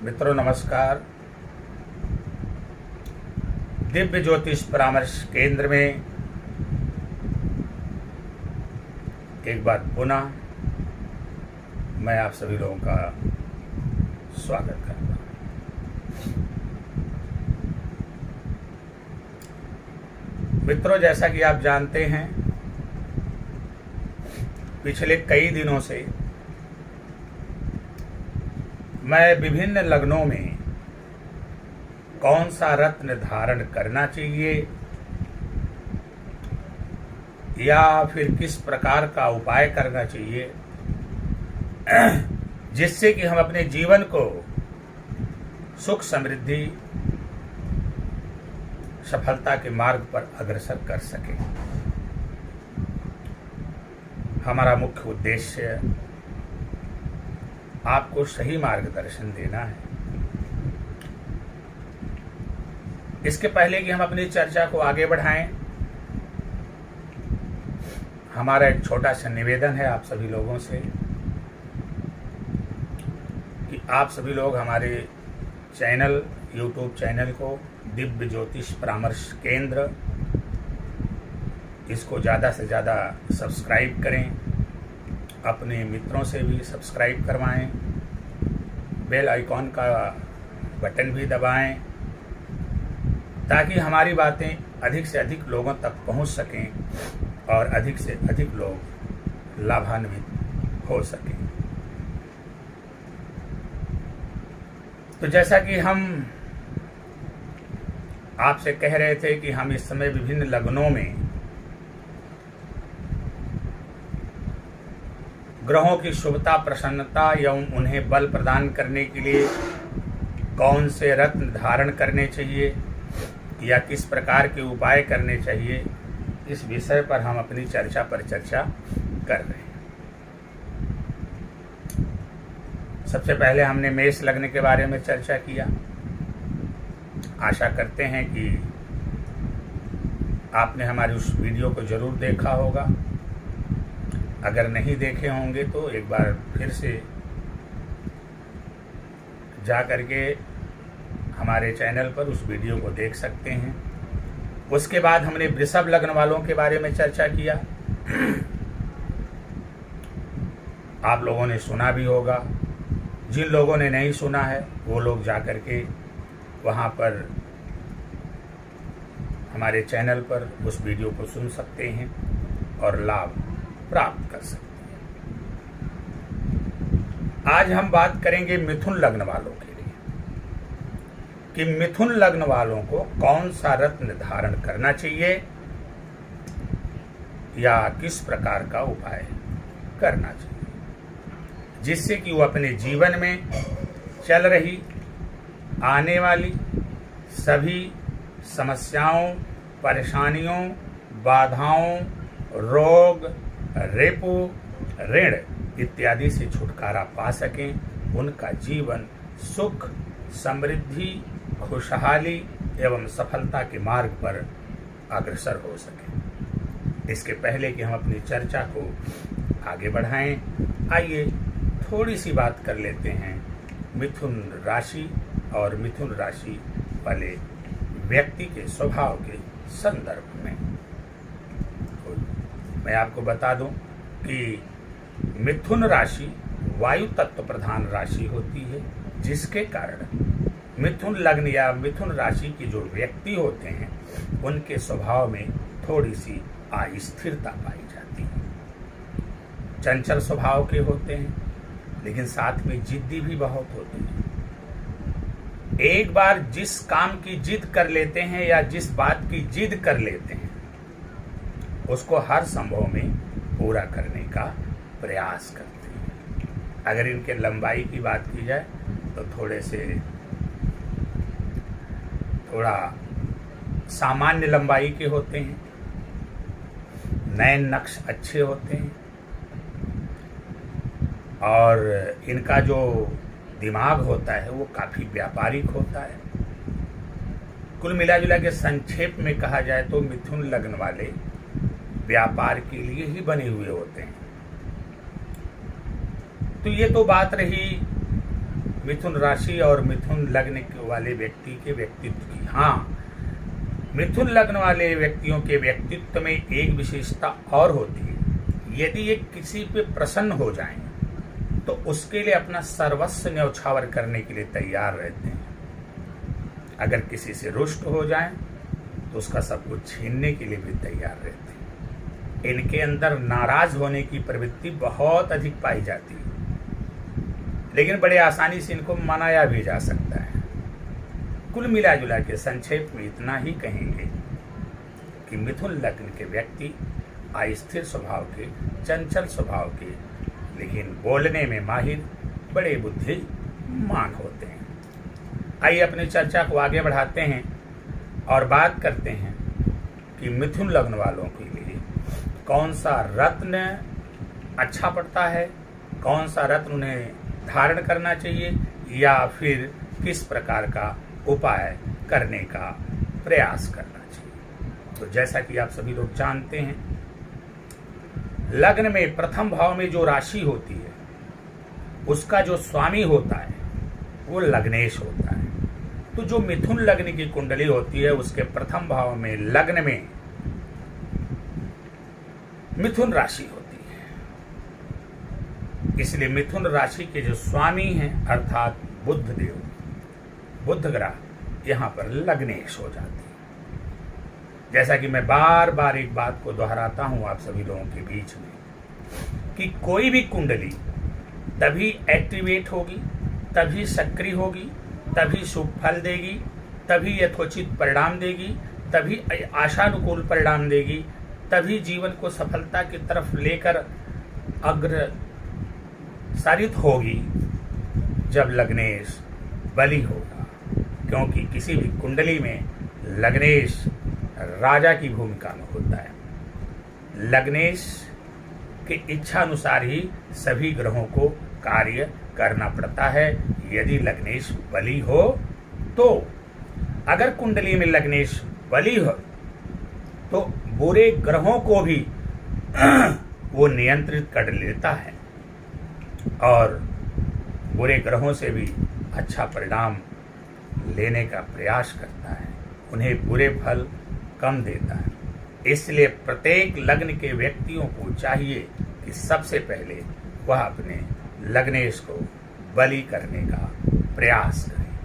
मित्रों नमस्कार। दिव्य ज्योतिष परामर्श केंद्र में एक बार पुनः मैं आप सभी लोगों का स्वागत करता हूँ। मित्रों, जैसा कि आप जानते हैं, पिछले कई दिनों से मैं विभिन्न लग्नों में कौन सा रत्न धारण करना चाहिए या फिर किस प्रकार का उपाय करना चाहिए जिससे कि हम अपने जीवन को सुख समृद्धि सफलता के मार्ग पर अग्रसर कर सकें। हमारा मुख्य उद्देश्य आपको सही मार्गदर्शन देना है। इसके पहले कि हम अपनी चर्चा को आगे बढ़ाएं, हमारा एक छोटा सा निवेदन है आप सभी लोगों से कि आप सभी लोग हमारे चैनल, यूट्यूब चैनल को दिव्य ज्योतिष परामर्श केंद्र, इसको ज़्यादा से ज़्यादा सब्सक्राइब करें, अपने मित्रों से भी सब्सक्राइब करवाएं, बेल आइकॉन का बटन भी दबाएं ताकि हमारी बातें अधिक से अधिक लोगों तक पहुंच सकें और अधिक से अधिक लोग लाभान्वित हो सकें। तो जैसा कि हम आपसे कह रहे थे कि हम इस समय विभिन्न लग्नों में ग्रहों की शुभता, प्रसन्नता एवं उन्हें बल प्रदान करने के लिए कौन से रत्न धारण करने चाहिए या किस प्रकार के उपाय करने चाहिए, इस विषय पर हम अपनी चर्चा पर चर्चा कर रहे हैं। सबसे पहले हमने मेष लग्न के बारे में चर्चा किया। आशा करते हैं कि आपने हमारी उस वीडियो को जरूर देखा होगा। अगर नहीं देखे होंगे तो एक बार फिर से जा करके हमारे चैनल पर उस वीडियो को देख सकते हैं। उसके बाद हमने वृषभ लग्न वालों के बारे में चर्चा किया। आप लोगों ने सुना भी होगा। जिन लोगों ने नहीं सुना है वो लोग जा करके वहाँ पर हमारे चैनल पर उस वीडियो को सुन सकते हैं और लाभ प्राप्त कर सकते हैं। आज हम बात करेंगे मिथुन लग्न वालों के लिए कि मिथुन लग्न वालों को कौन सा रत्न धारण करना चाहिए या किस प्रकार का उपाय करना चाहिए जिससे कि वो अपने जीवन में चल रही आने वाली सभी समस्याओं, परेशानियों, बाधाओं, रोग, रेपो, ऋण इत्यादि से छुटकारा पा सकें, उनका जीवन सुख, समृद्धि, खुशहाली एवं सफलता के मार्ग पर अग्रसर हो सके। इसके पहले कि हम अपनी चर्चा को आगे बढ़ाएं, आइए थोड़ी सी बात कर लेते हैं मिथुन राशि और मिथुन राशि वाले व्यक्ति के स्वभाव के संदर्भ में। मैं आपको बता दूं कि मिथुन राशि वायु तत्व प्रधान राशि होती है, जिसके कारण मिथुन लग्न या मिथुन राशि के जो व्यक्ति होते हैं उनके स्वभाव में थोड़ी सी अस्थिरता पाई जाती है। चंचल स्वभाव के होते हैं, लेकिन साथ में जिद्दी भी बहुत होते हैं। एक बार जिस काम की जिद कर लेते हैं या जिस बात की जिद कर लेते हैं उसको हर संभव में पूरा करने का प्रयास करते हैं। अगर इनके लंबाई की बात की जाए तो थोड़ा सामान्य लंबाई के होते हैं। नयन नक्श अच्छे होते हैं और इनका जो दिमाग होता है वो काफी व्यापारिक होता है। कुल मिला जुला के संक्षेप में कहा जाए तो मिथुन लग्न वाले व्यापार के लिए ही बने हुए होते हैं। तो ये तो बात रही मिथुन राशि और मिथुन लग्न वाले व्यक्ति के व्यक्तित्व की। हाँ, मिथुन लग्न वाले व्यक्तियों के व्यक्तित्व में एक विशेषता और होती है, यदि ये किसी पे प्रसन्न हो जाएं तो उसके लिए अपना सर्वस्व न्यौछावर करने के लिए तैयार रहते हैं। अगर किसी से रुष्ट हो जाएं तो उसका सब कुछ छीनने के लिए भी तैयार रहते हैं। इनके अंदर नाराज होने की प्रवृत्ति बहुत अधिक पाई जाती है, लेकिन बड़े आसानी से इनको मनाया भी जा सकता है। कुल मिला जुला के संक्षेप में इतना ही कहेंगे कि मिथुन लग्न के व्यक्ति अस्थिर स्वभाव के, चंचल स्वभाव के, लेकिन बोलने में माहिर, बड़े बुद्धिमान होते हैं। आइए अपनी चर्चा को आगे बढ़ाते हैं और बात करते हैं कि मिथुन लग्न वालों के लिए कौन सा रत्न अच्छा पड़ता है, कौन सा रत्न उन्हें धारण करना चाहिए, या फिर किस प्रकार का उपाय करने का प्रयास करना चाहिए। तो जैसा कि आप सभी लोग जानते हैं, लग्न में प्रथम भाव में जो राशि होती है उसका जो स्वामी होता है वो लग्नेश होता है। तो जो मिथुन लग्न की कुंडली होती है उसके प्रथम भाव में लग्न में मिथुन राशि होती है, इसलिए मिथुन राशि के जो स्वामी हैं अर्थात बुध देव, बुध ग्रह यहां पर लग्नेश हो जाते हैं। जैसा कि मैं बार बार एक बात को दोहराता हूं आप सभी लोगों के बीच में कि कोई भी कुंडली तभी एक्टिवेट होगी, तभी सक्रिय होगी, तभी शुभ फल देगी, तभी यथोचित परिणाम देगी, तभी आशानुकूल परिणाम देगी, तभी जीवन को सफलता की तरफ लेकर अग्रसरित होगी जब लग्नेश बली होगा। क्योंकि किसी भी कुंडली में लग्नेश राजा की भूमिका में होता है। लग्नेश के इच्छा अनुसार ही सभी ग्रहों को कार्य करना पड़ता है। यदि लग्नेश बली हो तो, अगर कुंडली में लग्नेश बली हो तो बुरे ग्रहों को भी वो नियंत्रित कर लेता है और बुरे ग्रहों से भी अच्छा परिणाम लेने का प्रयास करता है, उन्हें बुरे फल कम देता है। इसलिए प्रत्येक लग्न के व्यक्तियों को चाहिए कि सबसे पहले वह अपने लग्नेश को बलि करने का प्रयास करें।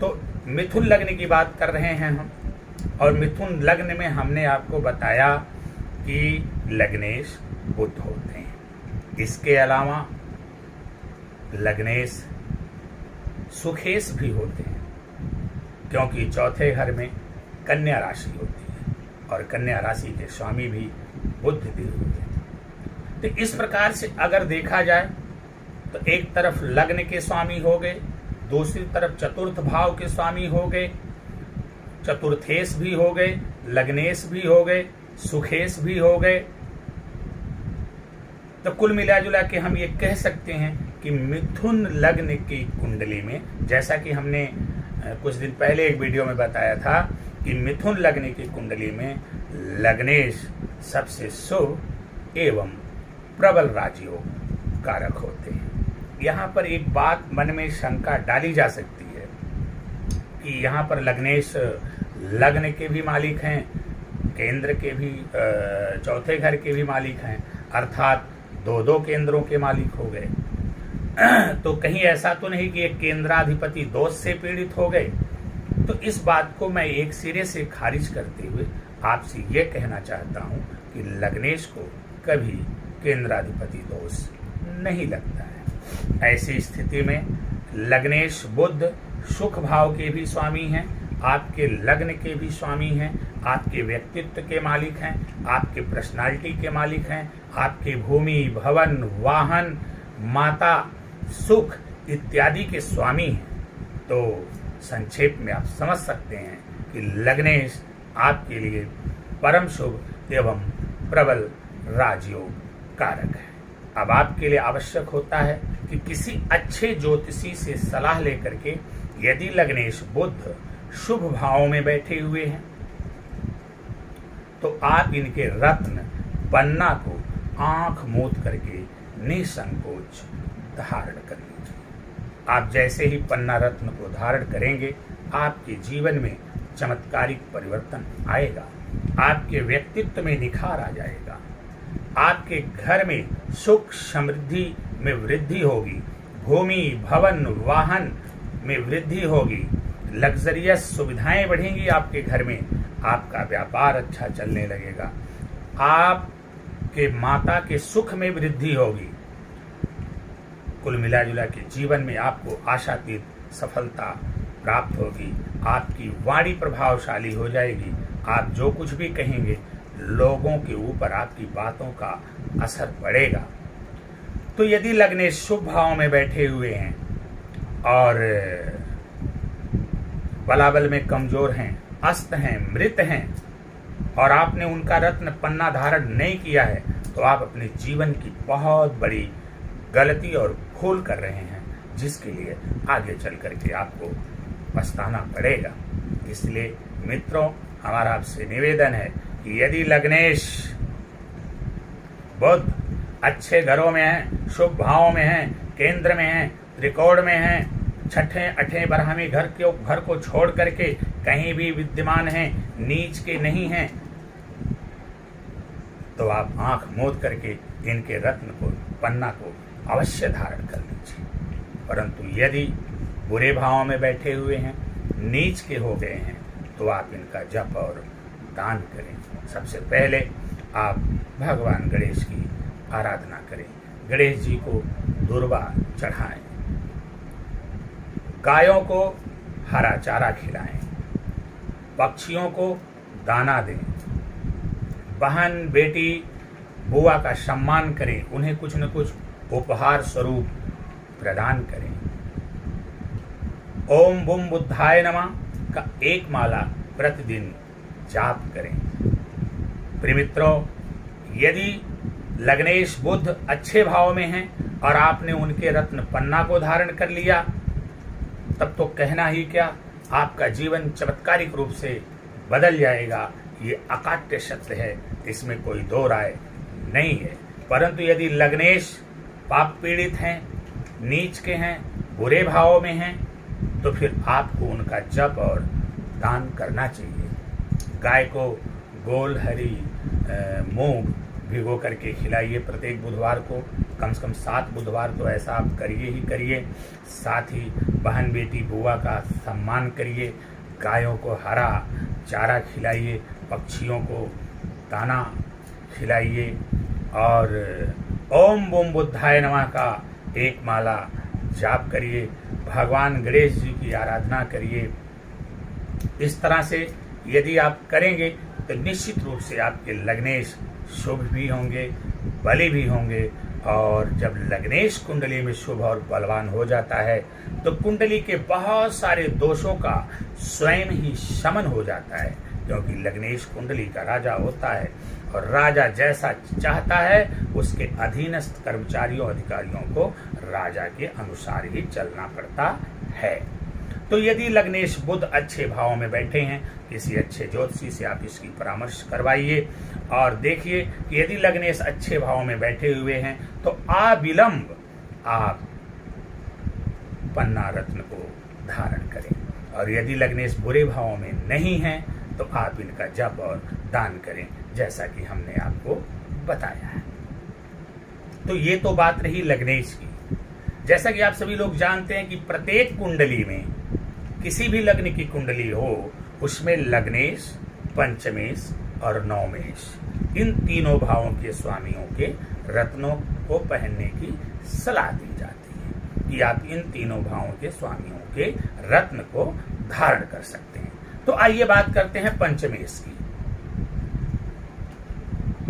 तो मिथुन लग्न की बात कर रहे हैं हम, और मिथुन लग्न में हमने आपको बताया कि लग्नेश बुध होते हैं। इसके अलावा लग्नेश सुखेश भी होते हैं, क्योंकि चौथे घर में कन्या राशि होती है और कन्या राशि के स्वामी भी बुध देव होते हैं। तो इस प्रकार से अगर देखा जाए तो एक तरफ लग्न के स्वामी हो गए, दूसरी तरफ चतुर्थ भाव के स्वामी हो गए, चतुर्थेश भी हो गए, लग्नेश भी हो गए, सुखेश भी हो गए। तो कुल मिला जुला के हम ये कह सकते हैं कि मिथुन लग्न की कुंडली में, जैसा कि हमने कुछ दिन पहले एक वीडियो में बताया था कि मिथुन लग्न की कुंडली में लग्नेश सबसे शुभ एवं प्रबल राजयोग कारक होते हैं। यहाँ पर एक बात मन में शंका डाली जा सकती है कि यहाँ पर लग्नेश लग्न के भी मालिक हैं, केंद्र के भी, चौथे घर के भी मालिक हैं, अर्थात दो दो केंद्रों के मालिक हो गए। तो कहीं ऐसा तो नहीं कि एक केंद्राधिपति दोष से पीड़ित हो गए। तो इस बात को मैं एक सिरे से खारिज करते हुए आपसे ये कहना चाहता हूँ कि लग्नेश को कभी केंद्राधिपति दोष नहीं लगता है। ऐसी स्थिति में लग्नेश बुध सुख भाव के भी स्वामी हैं, आपके लग्न के भी स्वामी हैं, आपके व्यक्तित्व के मालिक हैं, आपके पर्सनालिटी के मालिक हैं, आपके भूमि, भवन, वाहन, माता, सुख इत्यादि के स्वामी हैं। तो संक्षेप में आप समझ सकते हैं कि लग्नेश आपके लिए परम शुभ एवं प्रबल राजयोग कारक है। अब आपके लिए आवश्यक होता है कि किसी अच्छे ज्योतिषी से सलाह लेकर के, यदि लग्नेश बुध शुभ भाव में बैठे हुए हैं तो आप इनके रत्न पन्ना को आंख मूंद करके निसंकोच धारण कर लीजिए। आप जैसे ही पन्ना रत्न को धारण करेंगे, आपके जीवन में चमत्कारिक परिवर्तन आएगा, आपके व्यक्तित्व में निखार आ जाएगा, आपके घर में सुख समृद्धि में वृद्धि होगी, भूमि भवन वाहन में वृद्धि होगी, लग्जरियस सुविधाएं बढ़ेंगी आपके घर में, आपका व्यापार अच्छा चलने लगेगा, आपके माता के सुख में वृद्धि होगी। कुल मिला जुला के जीवन में आपको आशातीत सफलता प्राप्त होगी, आपकी वाणी प्रभावशाली हो जाएगी, आप जो कुछ भी कहेंगे लोगों के ऊपर आपकी बातों का असर पड़ेगा। तो यदि लग्नेश शुभ भाव में बैठे हुए हैं और बलाबल में कमजोर हैं, अस्त हैं, मृत हैं और आपने उनका रत्न पन्ना धारण नहीं किया है, तो आप अपने जीवन की बहुत बड़ी गलती और भूल कर रहे हैं, जिसके लिए आगे चल करके आपको पछताना पड़ेगा। इसलिए मित्रों, हमारा आपसे निवेदन है कि यदि लग्नेश बुध अच्छे घरों में हैं, शुभ भावों में हैं, केंद्र में हैं, त्रिकोण में हैं, छठे अठे बरहमी घर को छोड़ करके कहीं भी विद्यमान हैं, नीच के नहीं हैं, तो आप आंख मूंद करके इनके रत्न को, पन्ना को अवश्य धारण कर लीजिए। परंतु यदि बुरे भावों में बैठे हुए हैं, नीच के हो गए हैं, तो आप इनका जप और दान करें। सबसे पहले आप भगवान गणेश की आराधना करें, गणेश जी को दुर्वा चढ़ाएं, गायों को हरा चारा खिलाएं, पक्षियों को दाना दें, बहन बेटी बुआ का सम्मान करें, उन्हें कुछ न कुछ उपहार स्वरूप प्रदान करें। ओम बुम बुद्धाय नमः का एक माला प्रतिदिन जाप करें। प्रिय मित्रों, यदि लग्नेश बुध अच्छे भाव में हैं और आपने उनके रत्न पन्ना को धारण कर लिया, तब तो कहना ही क्या, आपका जीवन चमत्कारिक रूप से बदल जाएगा। ये अकाट्य सत्य है, इसमें कोई दो राय नहीं है। परंतु यदि लग्नेश पाप पीड़ित हैं, नीच के हैं, बुरे भावों में हैं, तो फिर आपको उनका जप और दान करना चाहिए। गाय को गोल हरी मूंग भिगो करके खिलाइए प्रत्येक बुधवार को, कम से कम 7 बुधवार तो ऐसा आप करिए ही करिए। साथ ही बहन बेटी बुआ का सम्मान करिए, गायों को हरा चारा खिलाइए, पक्षियों को दाना खिलाइए और ओम बुम बुद्धाय नमः का एक माला जाप करिए, भगवान गणेश जी की आराधना करिए। इस तरह से यदि आप करेंगे तो निश्चित रूप से आपके लग्नेश शुभ भी होंगे, बली भी होंगे। और जब लग्नेश कुंडली में शुभ और बलवान हो जाता है तो कुंडली के बहुत सारे दोषों का स्वयं ही शमन हो जाता है, क्योंकि लग्नेश कुंडली का राजा होता है और राजा जैसा चाहता है उसके अधीनस्थ कर्मचारियों अधिकारियों को राजा के अनुसार ही चलना पड़ता है। तो यदि लग्नेश बुध अच्छे भाव में बैठे हैं, किसी अच्छे ज्योतिषी से आप इसकी परामर्श करवाइए और देखिए कि यदि लग्नेश अच्छे भाव में बैठे हुए हैं तो अविलंब आप पन्ना रत्न को धारण करें, और यदि लग्नेश बुरे भावों में नहीं हैं तो आप इनका जप और दान करें, जैसा कि हमने आपको बताया है। तो ये तो बात रही लग्नेश की। जैसा कि आप सभी लोग जानते हैं कि प्रत्येक कुंडली में, किसी भी लग्न की कुंडली हो, उसमें लग्नेश, पंचमेश और नवमेश, इन तीनों भावों के स्वामियों के रत्नों को पहनने की सलाह दी जाती है कि आप इन तीनों भावों के स्वामियों के रत्न को धारण कर सकते हैं। तो आइए बात करते हैं पंचमेश की।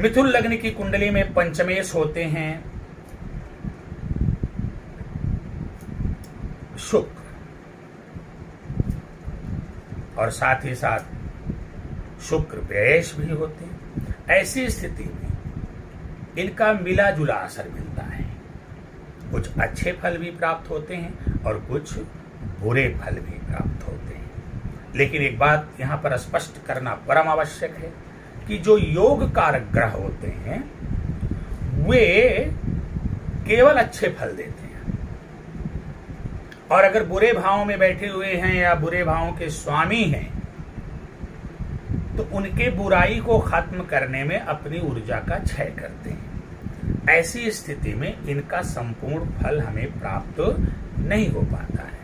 मिथुन लग्न की कुंडली में पंचमेश होते हैं शुक्र, और साथ ही साथ शुक्र व्ययेश भी होते हैं। ऐसी स्थिति में इनका मिला जुला असर मिलता है, कुछ अच्छे फल भी प्राप्त होते हैं और कुछ बुरे फल भी प्राप्त होते हैं। लेकिन एक बात यहाँ पर स्पष्ट करना परम आवश्यक है कि जो योग कारक ग्रह होते हैं वे केवल अच्छे फल देते हैं, और अगर बुरे भावों में बैठे हुए हैं या बुरे भावों के स्वामी हैं तो उनके बुराई को खत्म करने में अपनी ऊर्जा का क्षय करते हैं। ऐसी स्थिति में इनका संपूर्ण फल हमें प्राप्त नहीं हो पाता है।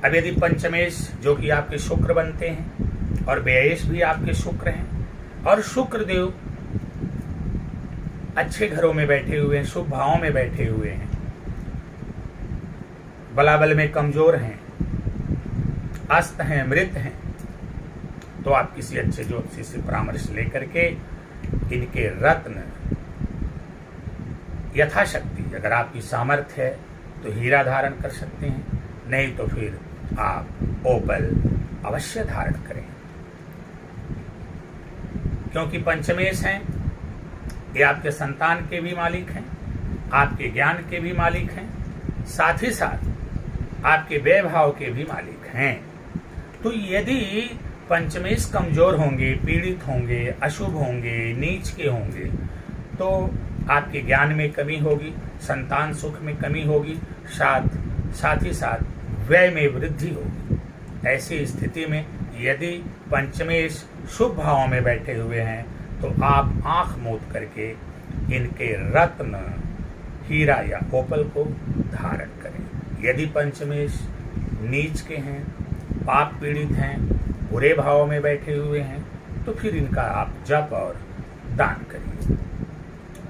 अब यदि पंचमेश जो कि आपके शुक्र बनते हैं और व्ययेश भी आपके शुक्र हैं और शुक्र देव अच्छे घरों में बैठे हुए हैं, शुभ भावों में बैठे हुए हैं, बलाबल में कमजोर हैं, अस्त हैं, मृत हैं, तो आप किसी अच्छे ज्योतिषी से परामर्श लेकर के इनके रत्न यथाशक्ति, अगर आपकी सामर्थ्य है तो हीरा धारण कर सकते हैं, नहीं तो फिर आप ओपल अवश्य धारण करें। क्योंकि पंचमेश हैं, ये आपके संतान के भी मालिक हैं, आपके ज्ञान के भी मालिक हैं, साथ ही साथ आपके वैभाव के भी मालिक हैं। तो यदि पंचमेश कमजोर होंगे, पीड़ित होंगे, अशुभ होंगे, नीच के होंगे, तो आपके ज्ञान में कमी होगी, संतान सुख में कमी होगी, साथ ही साथ व्यय में वृद्धि होगी। ऐसी स्थिति में यदि पंचमेश शुभ भावों में बैठे हुए हैं तो आप आंख मूंद करके इनके रत्न हीरा या ओपल को धारण करें। यदि पंचमेश नीच के हैं, पाप पीड़ित हैं, बुरे भावों में बैठे हुए हैं, तो फिर इनका आप जप और दान करिए।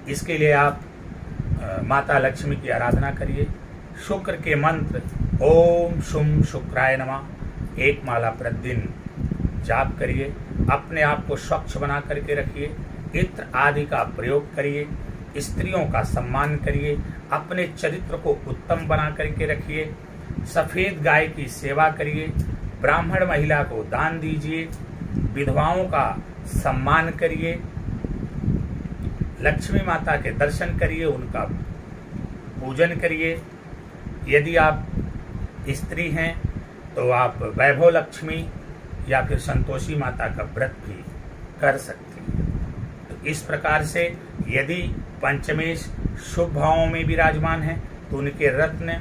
इसके लिए आप माता लक्ष्मी की आराधना करिए। शुक्र के मंत्र ओम शुम शुक्राय नमः एक माला प्रतिदिन जाप करिए। अपने आप को स्वच्छ बना करके रखिए। इत्र आदि का प्रयोग करिए। स्त्रियों का सम्मान करिए। अपने चरित्र को उत्तम बना करके रखिए। सफेद गाय की सेवा करिए। ब्राह्मण महिला को दान दीजिए। विधवाओं का सम्मान करिए। लक्ष्मी माता के दर्शन करिए, उनका पूजन करिए। यदि आप स्त्री हैं तो आप वैभव लक्ष्मी या फिर संतोषी माता का व्रत भी कर सकते हैं। तो इस प्रकार से यदि पंचमेश शुभ भावों में विराजमान है तो उनके रत्न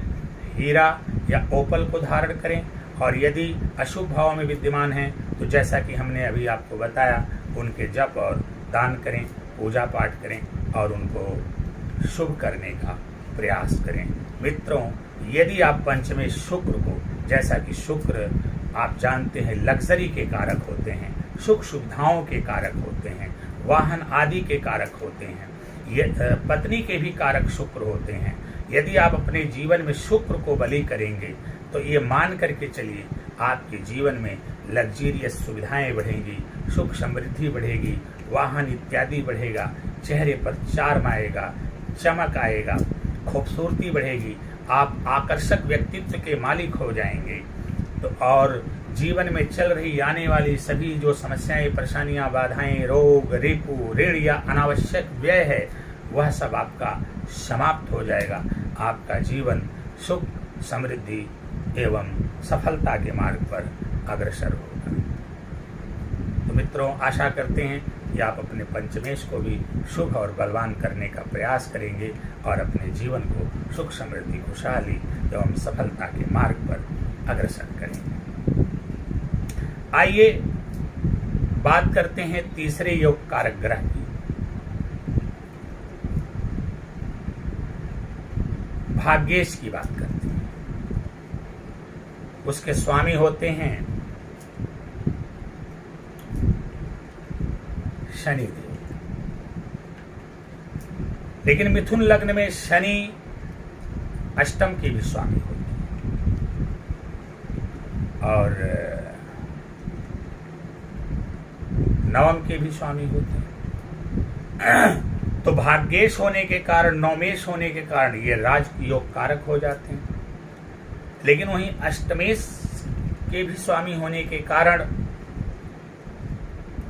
हीरा या ओपल को धारण करें, और यदि अशुभ भाव में विद्यमान हैं तो जैसा कि हमने अभी आपको बताया उनके जप और दान करें, पूजा पाठ करें और उनको शुभ करने का प्रयास करें। मित्रों, यदि आप पंचमेश शुक्र को, जैसा कि शुक्र आप जानते हैं लग्जरी के कारक होते हैं, सुख सुविधाओं के कारक होते हैं, वाहन आदि के कारक होते हैं, ये पत्नी के भी कारक शुक्र होते हैं। यदि आप अपने जीवन में शुक्र को बलि करेंगे तो ये मान करके चलिए आपके जीवन में लग्जरियस सुविधाएं बढ़ेंगी, सुख समृद्धि बढ़ेगी, वाहन इत्यादि बढ़ेगा, चेहरे पर चार्म आएगा, चमक आएगा, खूबसूरती बढ़ेगी, आप आकर्षक व्यक्तित्व के मालिक हो जाएंगे। तो और जीवन में चल रही आने वाली सभी जो समस्याएं, परेशानियां, बाधाएं, रोग, रिपु, ऋण या अनावश्यक व्यय है, वह सब आपका समाप्त हो जाएगा। आपका जीवन सुख, समृद्धि एवं सफलता के मार्ग पर अग्रसर होगा। तो मित्रों, आशा करते हैं कि आप अपने पंचमेश को भी शुभ और बलवान करने का प्रयास करेंगे और अपने जीवन को सुख, समृद्धि, खुशहाली एवं सफलता के मार्ग पर अग्रसर करेंगे। आइए बात करते हैं तीसरे योग कारक ग्रह की। भाग्येश की बात करते हैं। उसके स्वामी होते हैं शनिदेव। लेकिन मिथुन लग्न में शनि अष्टम के भी स्वामी होते हैं और नवम के भी स्वामी होते हैं। तो भाग्येश होने के कारण, नवमेश होने के कारण ये राज योग कारक हो जाते हैं। लेकिन वहीं अष्टमेश के भी स्वामी होने के कारण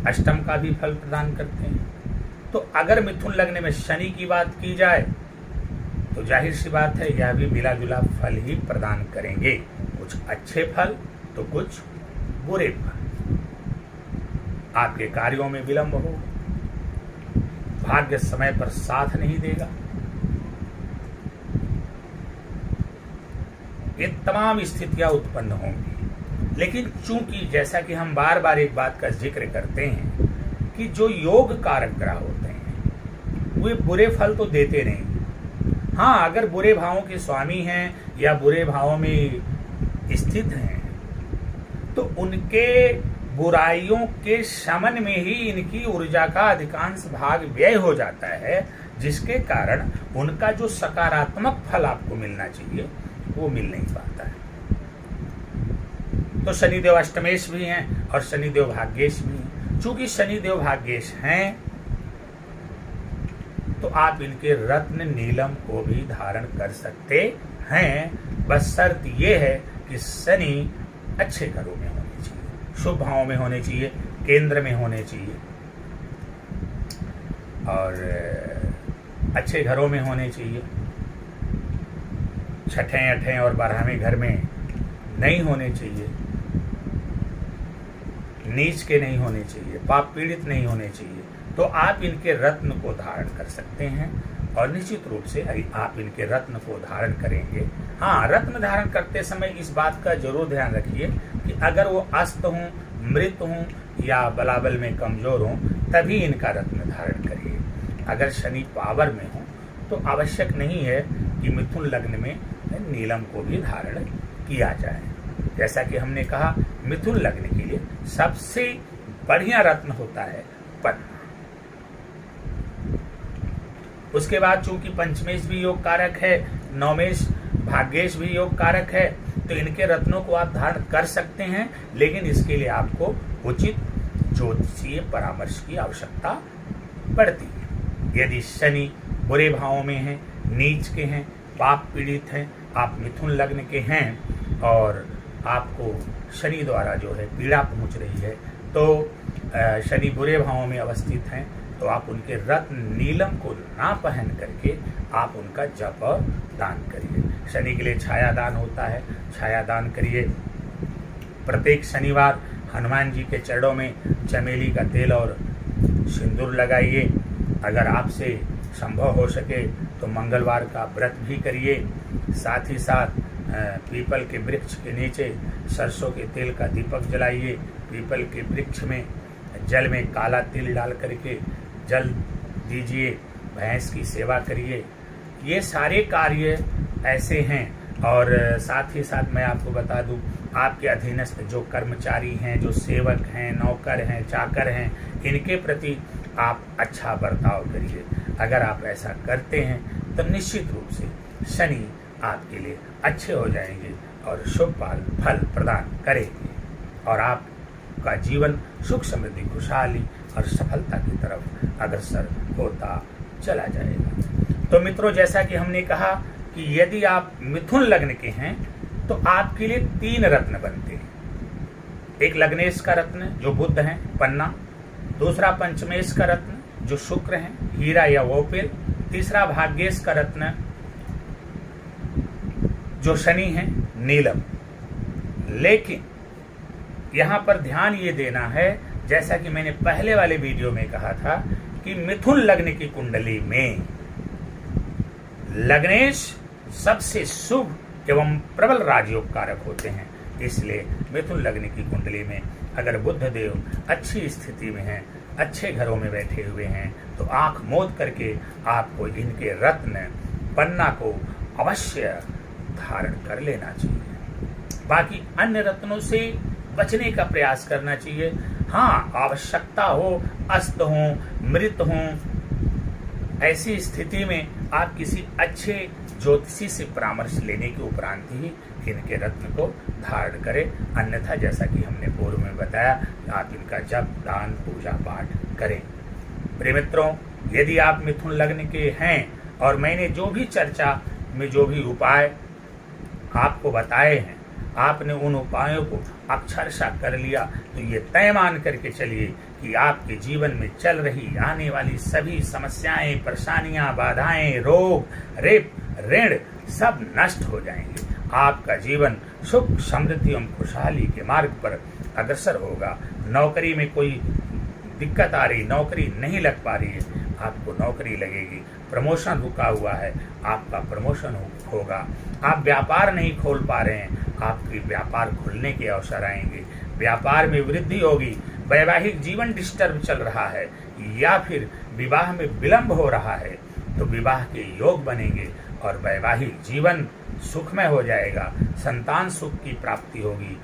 अष्टम का भी फल प्रदान करते हैं। तो अगर मिथुन लग्न में शनि की बात की जाए तो जाहिर सी बात है यह भी मिला जुला फल ही प्रदान करेंगे, कुछ अच्छे फल तो कुछ बुरे फल। आपके कार्यों में विलंब हो, भाग्य समय पर साथ नहीं देगा, ये तमाम स्थितियां उत्पन्न होंगी। लेकिन चूंकि जैसा कि हम बार बार एक बात का जिक्र करते हैं कि जो योग कारक ग्रह होते हैं वे बुरे फल तो देते नहीं। हाँ, अगर बुरे भावों के स्वामी हैं या बुरे भावों में स्थित हैं तो उनके बुराइयों के शमन में ही इनकी ऊर्जा का अधिकांश भाग व्यय हो जाता है, जिसके कारण उनका जो सकारात्मक फल आपको मिलना चाहिए वो मिल नहीं पाता है। तो शनिदेव अष्टमेश भी हैं और शनिदेव भाग्येश भी हैं। चूंकि शनिदेव भाग्येश हैं तो आप इनके रत्न नीलम को भी धारण कर सकते हैं। बस शर्त यह है कि शनि अच्छे घरों में होने चाहिए, शुभ भावों में होने चाहिए, केंद्र में होने चाहिए और अच्छे घरों में होने चाहिए। छठें, अठें और 12वें घर में नहीं होने चाहिए, नीच के नहीं होने चाहिए, पाप पीड़ित नहीं होने चाहिए। तो आप इनके रत्न को धारण कर सकते हैं और निश्चित रूप से आप इनके रत्न को धारण करेंगे। हाँ, रत्न धारण करते समय इस बात का जरूर ध्यान रखिए कि अगर वो अस्त हों, मृत हों या बलाबल में कमजोर हों तभी इनका रत्न धारण करिए। अगर शनि पावर में हो तो आवश्यक नहीं है कि मिथुन लग्न में नीलम को भी धारण किया जाए। जैसा कि हमने कहा, मिथुन लग्न के लिए सबसे बढ़िया रत्न होता है पद्म। उसके बाद चूंकि पंचमेश भी योग कारक है, नवमेश भाग्येश भी योग कारक है, तो इनके रत्नों को आप धारण कर सकते हैं। लेकिन इसके लिए आपको उचित ज्योतिषीय परामर्श की आवश्यकता पड़ती है। यदि शनि बुरे भावों में है, नीच के हैं, पाप पीड़ित हैं, आप मिथुन लग्न के हैं और आपको शनि द्वारा जो है पीड़ा पहुंच रही है, तो शनि बुरे भावों में अवस्थित हैं, तो आप उनके रत्न नीलम को ना पहन करके आप उनका जप और दान करिए। शनि के लिए छाया दान होता है, छाया दान करिए। प्रत्येक शनिवार हनुमान जी के चरणों में चमेली का तेल और सिंदूर लगाइए। अगर आपसे संभव हो सके तो मंगलवार का व्रत भी करिए। साथ ही साथ पीपल के वृक्ष के नीचे सरसों के तेल का दीपक जलाइए। पीपल के वृक्ष में जल में काला तिल डाल करके जल दीजिए, भैंस की सेवा करिए। ये सारे कार्य ऐसे हैं। और साथ ही साथ मैं आपको बता दूं, आपके अधीनस्थ जो कर्मचारी हैं, जो सेवक हैं, नौकर हैं, चाकर हैं, इनके प्रति आप अच्छा बर्ताव करिए। अगर आप ऐसा करते हैं तो निश्चित रूप से शनि आपके लिए अच्छे हो जाएंगे और शुभ फल प्रदान करेंगे और आपका जीवन सुख समृद्धि खुशहाली और सफलता की तरफ अग्रसर होता चला जाएगा। तो मित्रों, जैसा कि हमने कहा कि यदि आप मिथुन लग्न के हैं तो आपके लिए 3 रत्न बनते हैं। एक लग्नेश का रत्न जो बुध हैं, पन्ना। दूसरा पंचमेश का रत्न जो शुक्र हैं, हीरा या वोपिल। तीसरा भाग्येश का रत्न जो शनि है, नीलम। लेकिन यहां पर ध्यान ये देना है, जैसा कि मैंने पहले वाले वीडियो में कहा था कि मिथुन लग्न की कुंडली में लग्नेश सबसे शुभ एवं प्रबल राजयोग कारक होते हैं। इसलिए मिथुन लग्न की कुंडली में अगर बुध देव अच्छी स्थिति में हैं, अच्छे घरों में बैठे हुए हैं, तो आंख मूंद करके आपको इनके रत्न पन्ना को अवश्य धारण कर लेना चाहिए। बाकी अन्य रत्नों से बचने का प्रयास करना चाहिए। हाँ, आवश्यकता हो, अस्त हो, मृत हो, ऐसी स्थिति में आप किसी अच्छे ज्योतिषी से परामर्श लेने के उपरांत ही इनके रत्न को धारण करें। अन्यथा जैसा कि हमने पूर्व में बताया, आप इनका जप, दान, पूजा पाठ करें। प्रिय मित्रों, यदि आप मिथुन लग्न के हैं और मैंने जो भी चर्चा में जो भी उपाय आपको बताए हैं, आपने उन उपायों को अक्षरशः कर लिया, तो ये तय मान करके चलिए कि आपके जीवन में चल रही आने वाली सभी समस्याएं, परेशानियां, बाधाएं, रोग, रेप, ऋण सब नष्ट हो जाएंगे। आपका जीवन सुख समृद्धि एवं खुशहाली के मार्ग पर अग्रसर होगा। नौकरी में कोई दिक्कत आ रही, नौकरी नहीं लग पा रही है, आपको नौकरी लगेगी। प्रमोशन रुका हुआ है, आपका प्रमोशन होगा। आप व्यापार नहीं खोल पा रहे हैं, आपके व्यापार खुलने के अवसर आएंगे। व्यापार में वृद्धि होगी। वैवाहिक जीवन डिस्टर्ब चल रहा है या फिर विवाह में विलंब हो रहा है तो विवाह के योग बनेंगे और वैवाहिक जीवन सुखमय हो जाएगा। संतान सुख की प्राप्ति होगी।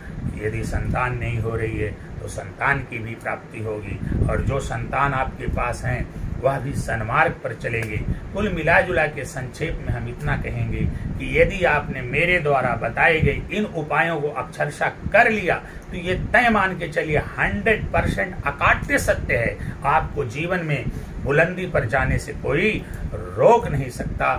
यदि संतान नहीं हो रही है तो संतान की भी प्राप्ति होगी और जो संतान आपके पास हैं वह भी सन्मार्ग पर चलेंगे। कुल मिला जुला के संक्षेप में हम इतना कहेंगे कि यदि आपने मेरे द्वारा बताए गए इन उपायों को अक्षरशः कर लिया तो ये तय मान के चलिए 100% अकाट्य सत्य है, आपको जीवन में बुलंदी पर जाने से कोई रोक नहीं सकता।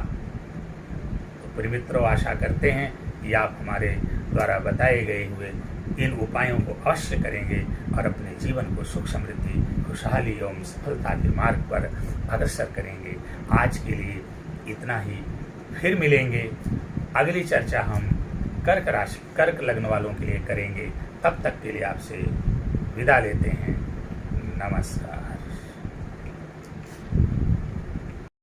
तो प्रिय मित्रों, आशा करते हैं कि आप हमारे द्वारा बताए गए हुए इन उपायों को अवश्य करेंगे और अपने जीवन को सुख समृद्धि खुशहाली एवं सफलता के मार्ग पर अग्रसर करेंगे। आज के लिए इतना ही, फिर मिलेंगे। अगली चर्चा हम कर्क लग्न वालों के लिए करेंगे। तब तक के लिए आपसे विदा लेते हैं। नमस्कार।